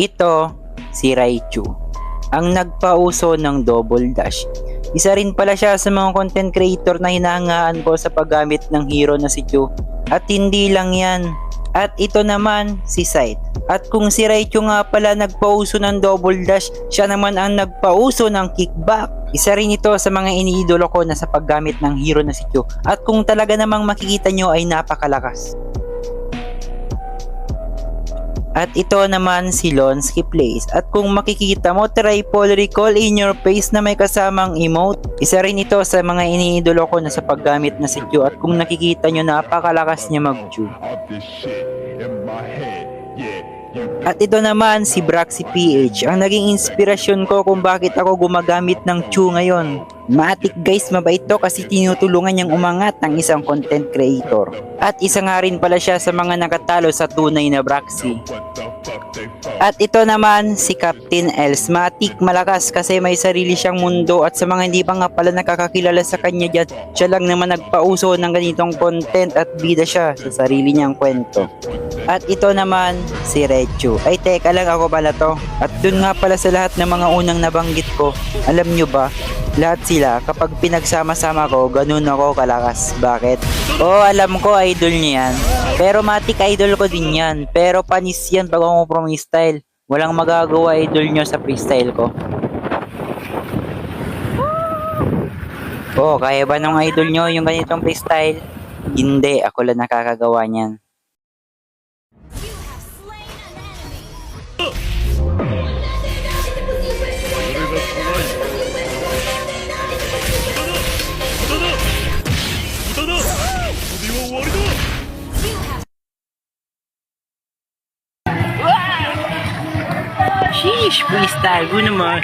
Ito, si Raichu, ang nagpauso ng double dash. Isa rin pala siya sa mga content creator na hinahangaan ko sa paggamit ng hero na si Chu. At hindi lang yan. At ito naman, si Scythe. At kung si Raichu nga pala nagpauso ng double dash, siya naman ang nagpauso ng kickback. Isa rin ito sa mga iniidolo ko na sa paggamit ng hero na si Chu. At kung talaga namang makikita nyo ay napakalakas. At ito naman si Lonsky Plays. At kung makikita mo, triple recall in your face na may kasamang emote. Isa rin ito sa mga iniidolo ko na sa paggamit na si Chu. At kung nakikita nyo, napakalakas niya mag-Chu. At ito naman si Braxy PH, ang naging inspirasyon ko kung bakit ako gumagamit ng Chu ngayon. Matik guys, mabait to kasi tinutulungan niyang umangat ng isang content creator. At isa nga rin pala siya sa mga nakatalo sa tunay na Braxy. At ito naman si Captain Els. Matik malakas kasi may sarili siyang mundo, at sa mga hindi pa nga pala nakakakilala sa kanya dyan, siya lang naman nagpauso ng ganitong content at bida siya sa sarili niyang kwento. At ito naman si Raichu. Ay teka lang, ako pala to. At dun nga pala sa lahat ng mga unang nabanggit ko, alam nyo ba, lahat sila kapag pinagsama-sama ko, ganun ako kalakas. Bakit? Oo, alam ko idol niya yan. Pero matik idol ko din yan. Pero panis yan pag ako from style. Walang magagawa idol nyo sa freestyle ko. Oo, kaya ba nung idol nyo yung ganitong freestyle? Hindi, ako lang nakakagawa niyan. Sheesh, freestyle ko naman.